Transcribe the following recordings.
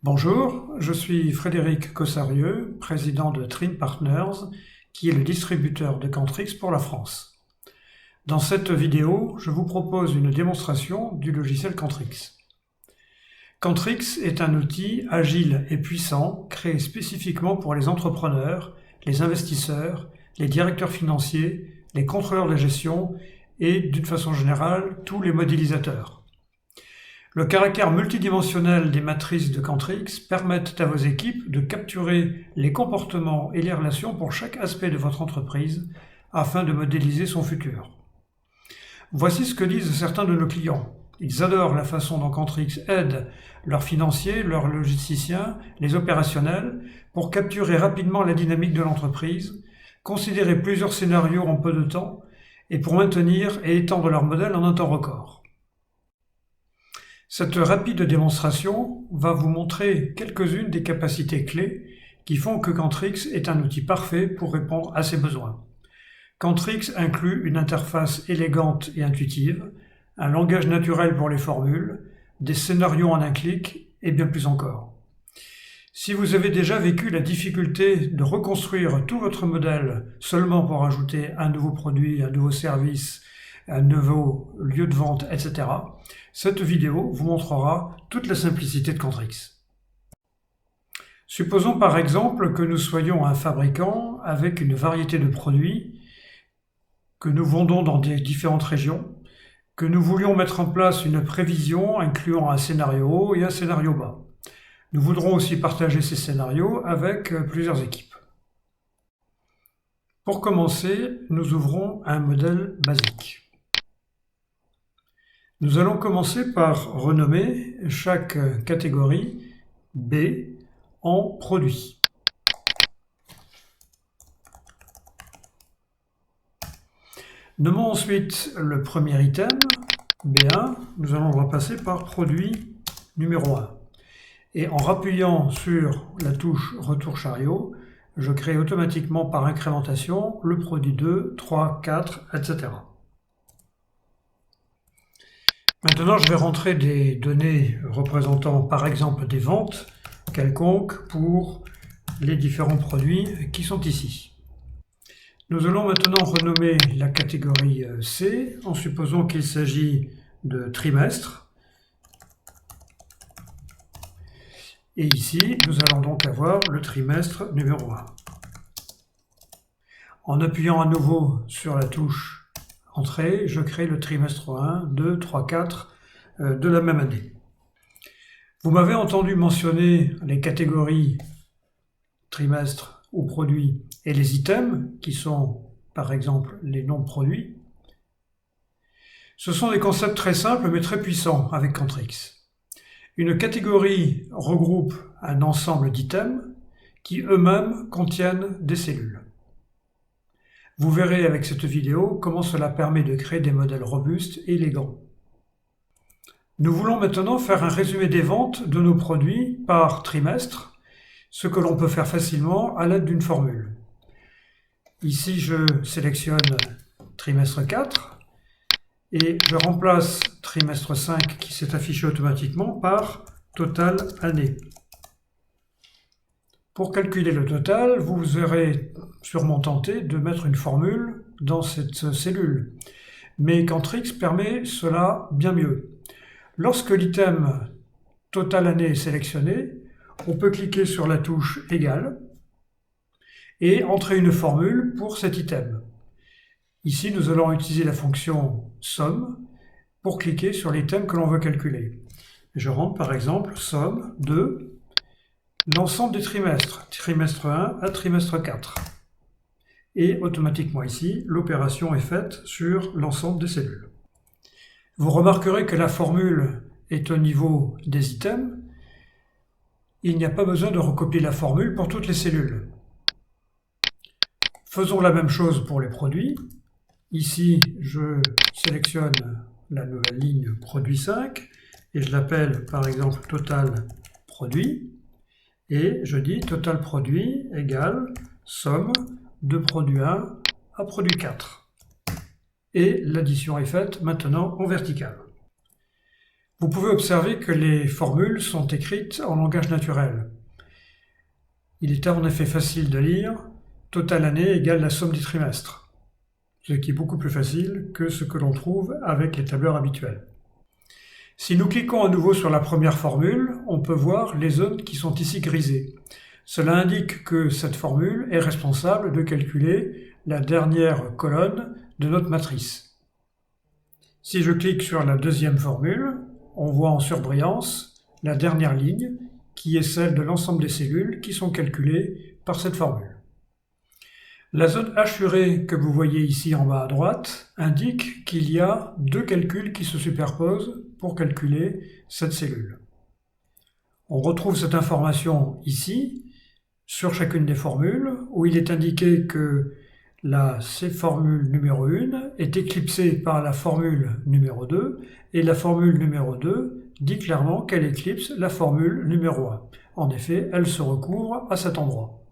Bonjour, je suis Frédéric Cossarieux, président de Trim Partners, qui est le distributeur de Quantrix pour la France. Dans cette vidéo, je vous propose une démonstration du logiciel Quantrix. Quantrix est un outil agile et puissant créé spécifiquement pour les entrepreneurs, les investisseurs, les directeurs financiers, les contrôleurs de gestion et, d'une façon générale, tous les modélisateurs. Le caractère multidimensionnel des matrices de Quantrix permettent à vos équipes de capturer les comportements et les relations pour chaque aspect de votre entreprise afin de modéliser son futur. Voici ce que disent certains de nos clients. Ils adorent la façon dont Quantrix aide leurs financiers, leurs logisticiens, les opérationnels pour capturer rapidement la dynamique de l'entreprise, considérer plusieurs scénarios en peu de temps et pour maintenir et étendre leur modèle en un temps record. Cette rapide démonstration va vous montrer quelques-unes des capacités clés qui font que Quantrix est un outil parfait pour répondre à ces besoins. Quantrix inclut une interface élégante et intuitive, un langage naturel pour les formules, des scénarios en un clic et bien plus encore. Si vous avez déjà vécu la difficulté de reconstruire tout votre modèle seulement pour ajouter un nouveau produit, un nouveau service, un nouveau lieu de vente, etc., cette vidéo vous montrera toute la simplicité de Quantrix. Supposons par exemple que nous soyons un fabricant avec une variété de produits que nous vendons dans des différentes régions, que nous voulions mettre en place une prévision incluant un scénario haut et un scénario bas. Nous voudrons aussi partager ces scénarios avec plusieurs équipes. Pour commencer, nous ouvrons un modèle basique. Nous allons commencer par renommer chaque catégorie B en produit. Nommons ensuite le premier item, B1, nous allons le remplacer par produit numéro 1. Et en rappuyant sur la touche retour chariot, je crée automatiquement par incrémentation le produit 2, 3, 4, etc. Maintenant, je vais rentrer des données représentant par exemple des ventes quelconques pour les différents produits qui sont ici. Nous allons maintenant renommer la catégorie C en supposant qu'il s'agit de trimestre. Et ici, nous allons donc avoir le trimestre numéro 1. En appuyant à nouveau sur la touche Entrée, je crée le trimestre 1, 2, 3, 4 de la même année. Vous m'avez entendu mentionner les catégories trimestre ou produit et les items qui sont par exemple les noms de produits. Ce sont des concepts très simples mais très puissants avec Quantrix. Une catégorie regroupe un ensemble d'items qui eux-mêmes contiennent des cellules. Vous verrez avec cette vidéo comment cela permet de créer des modèles robustes et élégants. Nous voulons maintenant faire un résumé des ventes de nos produits par trimestre, ce que l'on peut faire facilement à l'aide d'une formule. Ici, je sélectionne trimestre 4 et je remplace trimestre 5 qui s'est affiché automatiquement par total année. Pour calculer le total, vous serez sûrement tenté de mettre une formule dans cette cellule. Mais Quantrix permet cela bien mieux. Lorsque l'item total année est sélectionné, on peut cliquer sur la touche égale et entrer une formule pour cet item. Ici, nous allons utiliser la fonction somme pour cliquer sur l'item que l'on veut calculer. Je rentre par exemple somme de l'ensemble des trimestres, trimestre 1 à trimestre 4. Et automatiquement ici, l'opération est faite sur l'ensemble des cellules. Vous remarquerez que la formule est au niveau des items. Il n'y a pas besoin de recopier la formule pour toutes les cellules. Faisons la même chose pour les produits. Ici, je sélectionne la nouvelle ligne produit 5 et je l'appelle par exemple total produit. Et je dis total produit égale somme de produit 1 à produit 4. Et l'addition est faite maintenant en vertical. Vous pouvez observer que les formules sont écrites en langage naturel. Il est en effet facile de lire « Total année égale la somme des trimestres », ce qui est beaucoup plus facile que ce que l'on trouve avec les tableurs habituels. Si nous cliquons à nouveau sur la première formule, on peut voir les zones qui sont ici grisées. Cela indique que cette formule est responsable de calculer la dernière colonne de notre matrice. Si je clique sur la deuxième formule, on voit en surbrillance la dernière ligne qui est celle de l'ensemble des cellules qui sont calculées par cette formule. La zone hachurée que vous voyez ici en bas à droite indique qu'il y a deux calculs qui se superposent pour calculer cette cellule. On retrouve cette information ici, sur chacune des formules, où il est indiqué que la formule numéro 1 est éclipsée par la formule numéro 2, et la formule numéro 2 dit clairement qu'elle éclipse la formule numéro 1. En effet, elle se recouvre à cet endroit.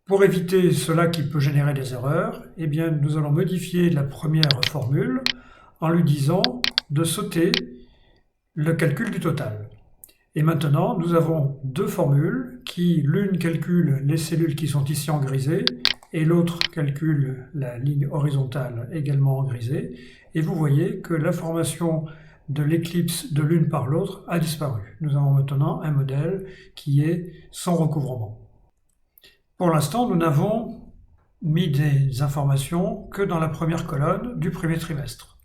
Pour éviter cela qui peut générer des erreurs, eh bien, nous allons modifier la première formule en lui disant de sauter le calcul du total. Et maintenant, nous avons deux formules qui, l'une calcule les cellules qui sont ici en grisé et l'autre calcule la ligne horizontale également en grisé. Et vous voyez que l'information de l'éclipse de l'une par l'autre a disparu. Nous avons maintenant un modèle qui est sans recouvrement. Pour l'instant, nous n'avons mis des informations que dans la première colonne du premier trimestre.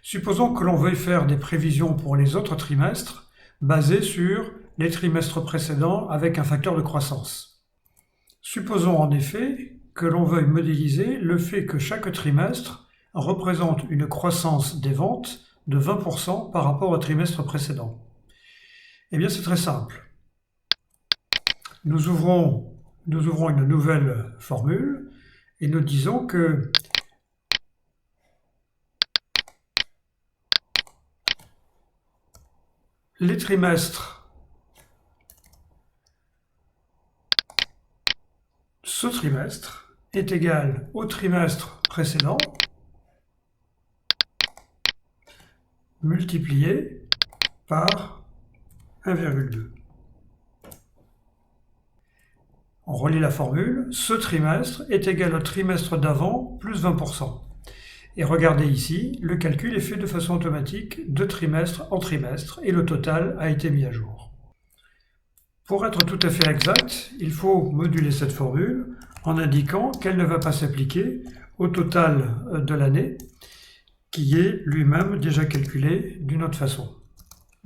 Supposons que l'on veuille faire des prévisions pour les autres trimestres basées sur les trimestres précédents avec un facteur de croissance. Supposons en effet que l'on veuille modéliser le fait que chaque trimestre représente une croissance des ventes de 20% par rapport au trimestre précédent. Eh bien, c'est très simple. Nous ouvrons une nouvelle formule et nous disons que les trimestres, ce trimestre est égal au trimestre précédent multiplié par 1,2. On relit la formule, ce trimestre est égal au trimestre d'avant plus 20%. Et regardez ici, le calcul est fait de façon automatique de trimestre en trimestre et le total a été mis à jour. Pour être tout à fait exact, il faut moduler cette formule en indiquant qu'elle ne va pas s'appliquer au total de l'année qui est lui-même déjà calculé d'une autre façon.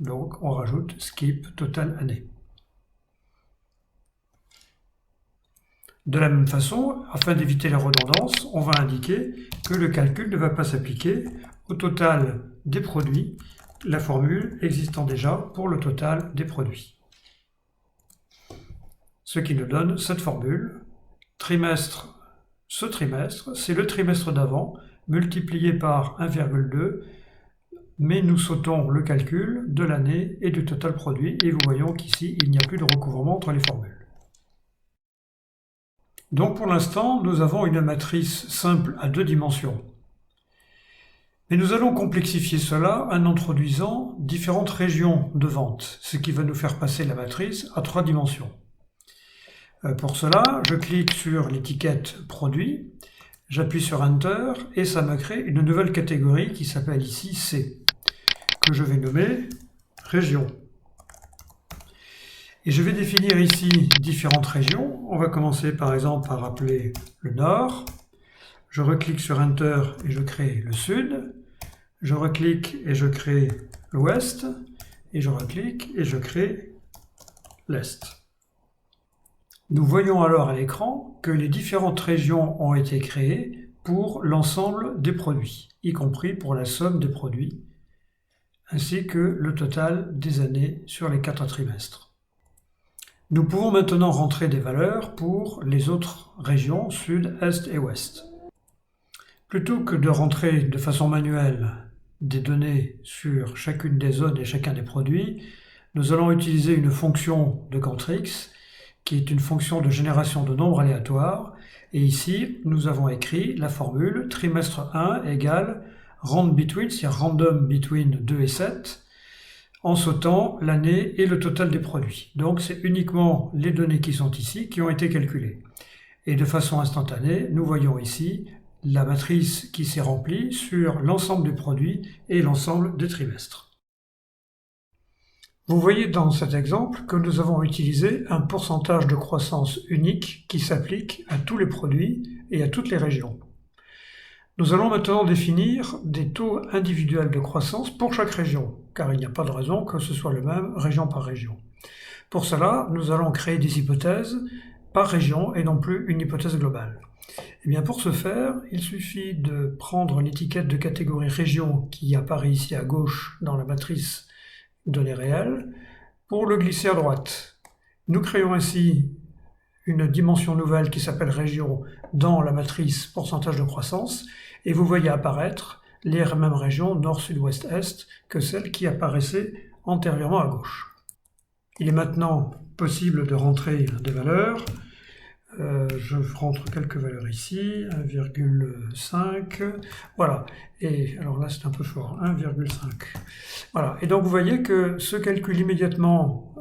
Donc on rajoute skip total année. De la même façon, afin d'éviter les redondances, on va indiquer que le calcul ne va pas s'appliquer au total des produits, la formule existant déjà pour le total des produits. Ce qui nous donne cette formule, ce trimestre, c'est le trimestre d'avant, multiplié par 1,2, mais nous sautons le calcul de l'année et du total produit, et vous voyons qu'ici, il n'y a plus de recouvrement entre les formules. Donc pour l'instant, nous avons une matrice simple à deux dimensions. Mais nous allons complexifier cela en introduisant différentes régions de vente, ce qui va nous faire passer la matrice à trois dimensions. Pour cela, je clique sur l'étiquette Produit, j'appuie sur Enter et ça me crée une nouvelle catégorie qui s'appelle ici C, que je vais nommer Région. Et je vais définir ici différentes régions. On va commencer par exemple par appeler le Nord. Je reclique sur Enter et je crée le Sud. Je reclique et je crée l'Ouest. Et je reclique et je crée l'Est. Nous voyons alors à l'écran que les différentes régions ont été créées pour l'ensemble des produits, y compris pour la somme des produits, ainsi que le total des années sur les 4 trimestres. Nous pouvons maintenant rentrer des valeurs pour les autres régions, Sud, Est et Ouest. Plutôt que de rentrer de façon manuelle des données sur chacune des zones et chacun des produits, nous allons utiliser une fonction de Gantrix qui est une fonction de génération de nombres aléatoires. Et ici, nous avons écrit la formule trimestre 1 égale rand between, c'est-à-dire random between 2 et 7, en sautant l'année et le total des produits. Donc c'est uniquement les données qui sont ici qui ont été calculées. Et de façon instantanée, nous voyons ici la matrice qui s'est remplie sur l'ensemble des produits et l'ensemble des trimestres. Vous voyez dans cet exemple que nous avons utilisé un pourcentage de croissance unique qui s'applique à tous les produits et à toutes les régions. Nous allons maintenant définir des taux individuels de croissance pour chaque région, car il n'y a pas de raison que ce soit le même région par région. Pour cela, nous allons créer des hypothèses par région et non plus une hypothèse globale. Et bien pour ce faire, il suffit de prendre l'étiquette de catégorie région qui apparaît ici à gauche dans la matrice données réelles pour le glisser à droite. Nous créons ainsi une dimension nouvelle qui s'appelle région dans la matrice pourcentage de croissance et vous voyez apparaître les mêmes régions nord, sud, ouest, est que celles qui apparaissaient antérieurement à gauche. Il est maintenant possible de rentrer des valeurs. Je rentre quelques valeurs ici, 1,5, voilà, et alors là c'est un peu fort, 1,5. Voilà, et donc vous voyez que se calcule immédiatement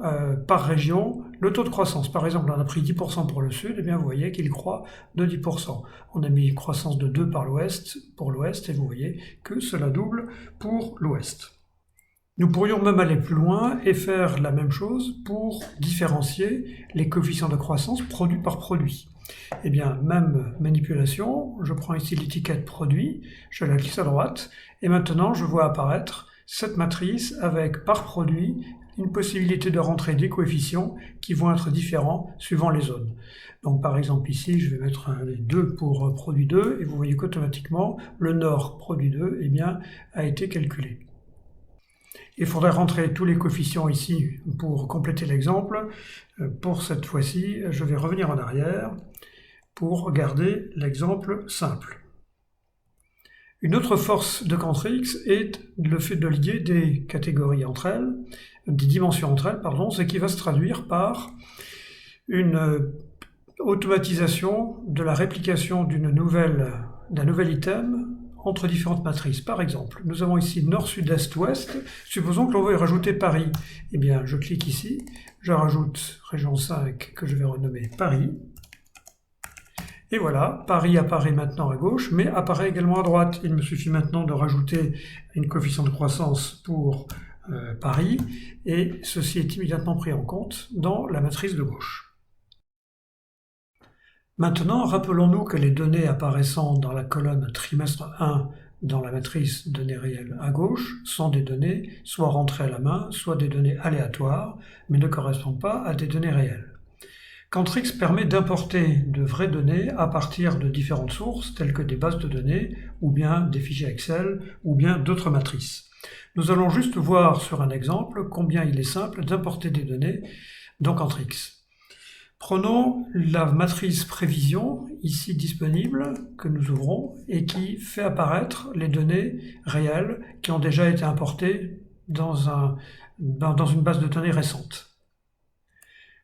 par région le taux de croissance. Par exemple, on a pris 10% pour le sud, et bien vous voyez qu'il croît de 10%. On a mis une croissance de 2 pour l'ouest, et vous voyez que cela double pour l'ouest. Nous pourrions même aller plus loin et faire la même chose pour différencier les coefficients de croissance produit par produit. Eh bien, même manipulation, je prends ici l'étiquette produit, je la glisse à droite, et maintenant je vois apparaître cette matrice avec par produit une possibilité de rentrer des coefficients qui vont être différents suivant les zones. Donc par exemple ici, je vais mettre les 2 pour produit 2, et vous voyez qu'automatiquement, le nord produit 2 eh bien, a été calculé. Il faudrait rentrer tous les coefficients ici pour compléter l'exemple. Pour cette fois-ci, je vais revenir en arrière pour garder l'exemple simple. Une autre force de Cantrix est le fait de lier des catégories entre elles, des dimensions entre elles, pardon, ce qui va se traduire par une automatisation de la réplication d'un nouvel item entre différentes matrices. Par exemple, nous avons ici nord, sud, est, ouest. Supposons que l'on veuille rajouter Paris. Eh bien, je clique ici, je rajoute région 5 que je vais renommer Paris. Et voilà, Paris apparaît maintenant à gauche, mais apparaît également à droite. Il me suffit maintenant de rajouter une coefficient de croissance pour Paris, et ceci est immédiatement pris en compte dans la matrice de gauche. Maintenant, rappelons-nous que les données apparaissant dans la colonne trimestre 1 dans la matrice données réelles à gauche sont des données soit rentrées à la main, soit des données aléatoires, mais ne correspondent pas à des données réelles. Cantrix permet d'importer de vraies données à partir de différentes sources, telles que des bases de données, ou bien des fichiers Excel, ou bien d'autres matrices. Nous allons juste voir sur un exemple combien il est simple d'importer des données dans Cantrix. Prenons la matrice prévision, ici disponible, que nous ouvrons, et qui fait apparaître les données réelles qui ont déjà été importées dans une base de données récente.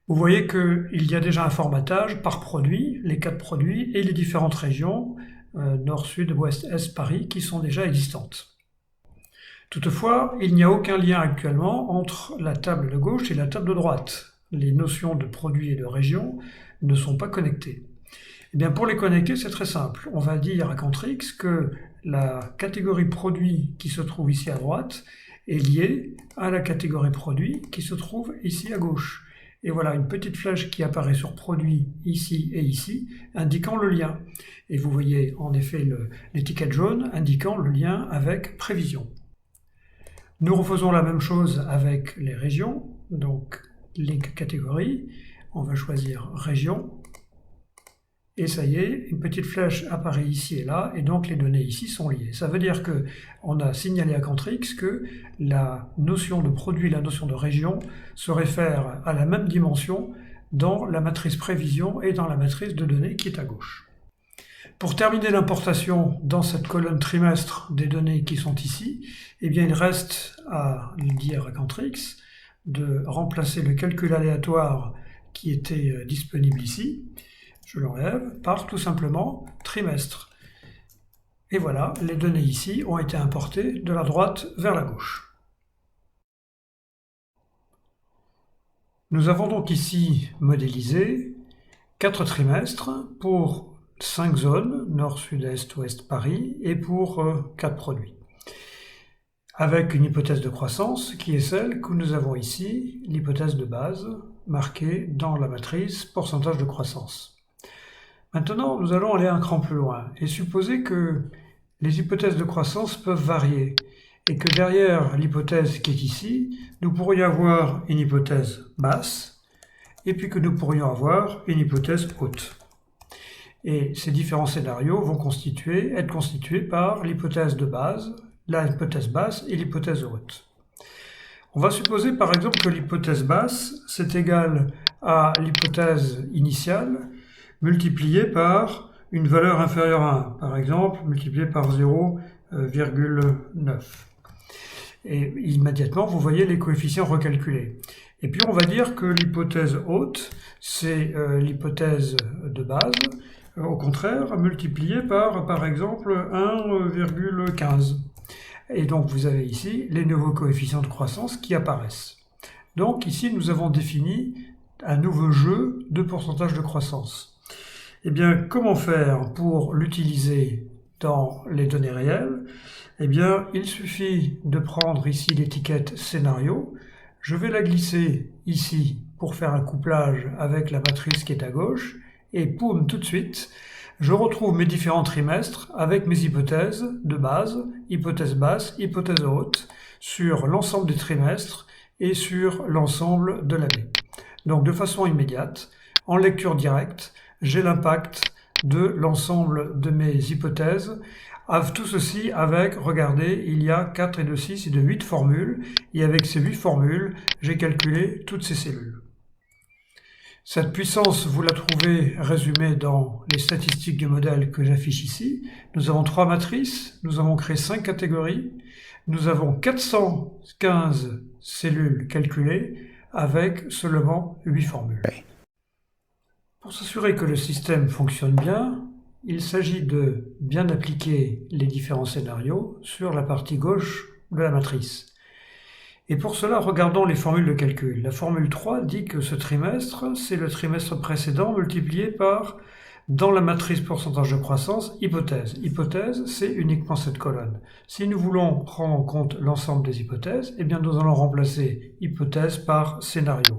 Vous voyez qu'il y a déjà un formatage par produit, les 4 produits, et les différentes régions, nord, sud, ouest, est, Paris, qui sont déjà existantes. Toutefois, il n'y a aucun lien actuellement entre la table de gauche et la table de droite. Les notions de produit et de région ne sont pas connectées. Eh bien, pour les connecter, c'est très simple. On va dire à Cantrix que la catégorie produit qui se trouve ici à droite est liée à la catégorie produit qui se trouve ici à gauche. Et voilà une petite flèche qui apparaît sur produit ici et ici, indiquant le lien. Et vous voyez en effet l'étiquette jaune indiquant le lien avec prévision. Nous refaisons la même chose avec les régions, donc les catégories, on va choisir région, et ça y est, une petite flèche apparaît ici et là, et donc les données ici sont liées. Ça veut dire qu'on a signalé à Cantrix que la notion de produit et la notion de région se réfèrent à la même dimension dans la matrice prévision et dans la matrice de données qui est à gauche. Pour terminer l'importation dans cette colonne trimestre des données qui sont ici, eh bien il reste à dire à Cantrix de remplacer le calcul aléatoire qui était disponible ici, je l'enlève, par tout simplement trimestre. Et voilà, les données ici ont été importées de la droite vers la gauche. Nous avons donc ici modélisé 4 trimestres pour 5 zones, nord, sud, est, ouest, Paris, et pour 4 produits. Avec une hypothèse de croissance qui est celle que nous avons ici, l'hypothèse de base, marquée dans la matrice pourcentage de croissance. Maintenant, nous allons aller un cran plus loin et supposer que les hypothèses de croissance peuvent varier et que derrière l'hypothèse qui est ici, nous pourrions avoir une hypothèse basse et puis que nous pourrions avoir une hypothèse haute. Et ces différents scénarios vont être constitués par l'hypothèse de base, l'hypothèse basse et l'hypothèse haute. On va supposer par exemple que l'hypothèse basse, c'est égal à l'hypothèse initiale multipliée par une valeur inférieure à 1, par exemple multipliée par 0,9. Et immédiatement, vous voyez les coefficients recalculés. Et puis on va dire que l'hypothèse haute, c'est l'hypothèse de base, au contraire, multipliée par exemple 1,15. Et donc vous avez ici les nouveaux coefficients de croissance qui apparaissent. Donc ici nous avons défini un nouveau jeu de pourcentage de croissance. Eh bien, comment faire pour l'utiliser dans les données réelles? Eh bien, il suffit de prendre ici l'étiquette scénario. Je vais la glisser ici pour faire un couplage avec la matrice qui est à gauche. Et poum, tout de suite, je retrouve mes différents trimestres avec mes hypothèses de base, hypothèse basse, hypothèse haute, sur l'ensemble des trimestres et sur l'ensemble de l'année. Donc de façon immédiate, en lecture directe, j'ai l'impact de l'ensemble de mes hypothèses. Tout ceci avec, regardez, il y a 4 et 2, 6 et de 8 formules, et avec ces 8 formules, j'ai calculé toutes ces cellules. Cette puissance, vous la trouvez résumée dans les statistiques du modèle que j'affiche ici. Nous avons 3 matrices, nous avons créé 5 catégories, nous avons 415 cellules calculées avec seulement 8 formules. Pour s'assurer que le système fonctionne bien, il s'agit de bien appliquer les différents scénarios sur la partie gauche de la matrice. Et pour cela, regardons les formules de calcul. La formule 3 dit que ce trimestre, c'est le trimestre précédent multiplié par, dans la matrice pourcentage de croissance, hypothèse. Hypothèse, c'est uniquement cette colonne. Si nous voulons prendre en compte l'ensemble des hypothèses, eh bien nous allons remplacer hypothèse par scénario.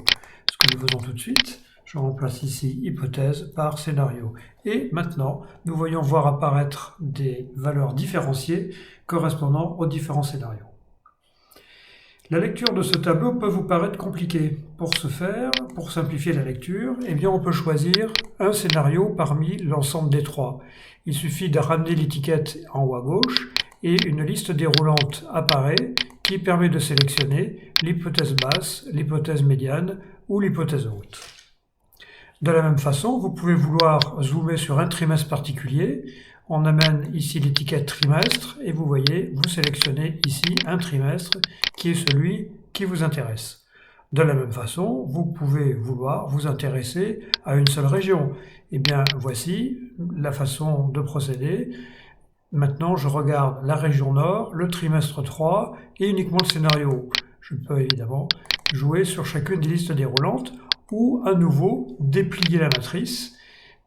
Ce que nous faisons tout de suite, je remplace ici hypothèse par scénario. Et maintenant, nous voyons voir apparaître des valeurs différenciées correspondant aux différents scénarios. La lecture de ce tableau peut vous paraître compliquée. Pour ce faire, pour simplifier la lecture, eh bien on peut choisir un scénario parmi l'ensemble des 3. Il suffit de ramener l'étiquette en haut à gauche et une liste déroulante apparaît qui permet de sélectionner l'hypothèse basse, l'hypothèse médiane ou l'hypothèse haute. De la même façon, vous pouvez vouloir zoomer sur un trimestre particulier. On amène ici l'étiquette trimestre et vous voyez, vous sélectionnez ici un trimestre qui est celui qui vous intéresse. De la même façon, vous pouvez vouloir vous intéresser à une seule région. Eh bien, voici la façon de procéder. Maintenant, je regarde la région nord, le trimestre 3 et uniquement le scénario. Je peux évidemment jouer sur chacune des listes déroulantes ou à nouveau déplier la matrice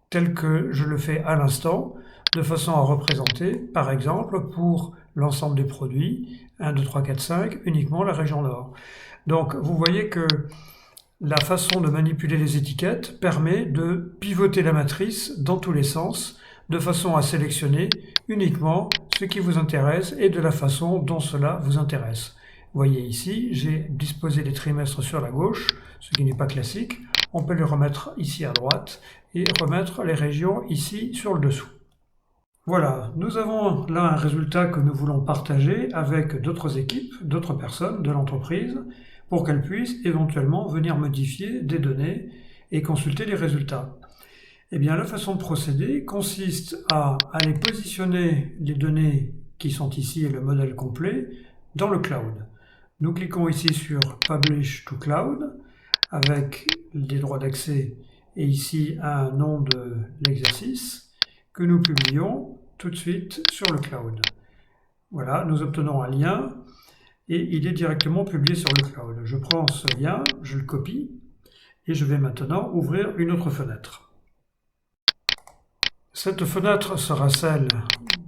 telle que je le fais à l'instant, de façon à représenter, par exemple, pour l'ensemble des produits, 1, 2, 3, 4, 5, uniquement la région nord. Donc vous voyez que la façon de manipuler les étiquettes permet de pivoter la matrice dans tous les sens, de façon à sélectionner uniquement ce qui vous intéresse et de la façon dont cela vous intéresse. Vous voyez ici, j'ai disposé les trimestres sur la gauche, ce qui n'est pas classique. On peut les remettre ici à droite et remettre les régions ici sur le dessous. Voilà, nous avons là un résultat que nous voulons partager avec d'autres équipes, d'autres personnes de l'entreprise, pour qu'elles puissent éventuellement venir modifier des données et consulter les résultats. Eh bien, la façon de procéder consiste à aller positionner les données qui sont ici et le modèle complet dans le cloud. Nous cliquons ici sur Publish to Cloud avec des droits d'accès et ici un nom de l'exercice que nous publions tout de suite sur le cloud. Voilà, nous obtenons un lien et il est directement publié sur le cloud. Je prends ce lien, je le copie et je vais maintenant ouvrir une autre fenêtre. Cette fenêtre sera celle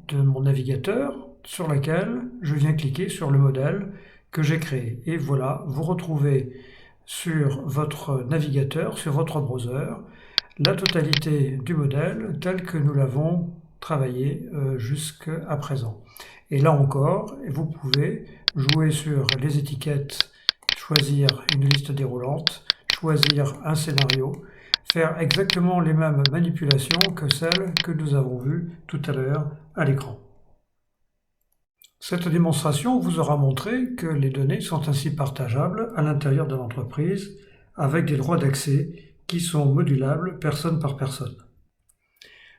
de mon navigateur sur laquelle je viens cliquer sur le modèle que j'ai créé. Et voilà, vous retrouvez sur votre navigateur, sur votre browser, la totalité du modèle tel que nous l'avons travaillé jusqu'à présent. Et là encore, vous pouvez jouer sur les étiquettes, choisir une liste déroulante, choisir un scénario, faire exactement les mêmes manipulations que celles que nous avons vues tout à l'heure à l'écran. Cette démonstration vous aura montré que les données sont ainsi partageables à l'intérieur de l'entreprise avec des droits d'accès qui sont modulables personne par personne.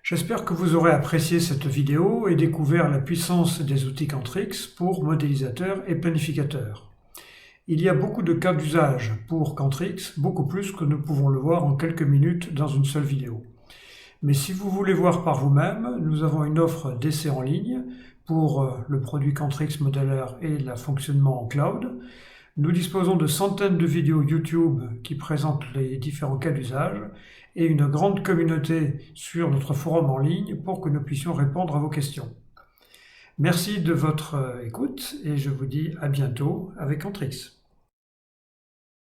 J'espère que vous aurez apprécié cette vidéo et découvert la puissance des outils Quantrix pour modélisateurs et planificateurs. Il y a beaucoup de cas d'usage pour Quantrix, beaucoup plus que nous pouvons le voir en quelques minutes dans une seule vidéo. Mais si vous voulez voir par vous-même, nous avons une offre d'essai en ligne pour le produit Quantrix Modeler et le fonctionnement en cloud. Nous disposons de centaines de vidéos YouTube qui présentent les différents cas d'usage et une grande communauté sur notre forum en ligne pour que nous puissions répondre à vos questions. Merci de votre écoute et je vous dis à bientôt avec Quantrix.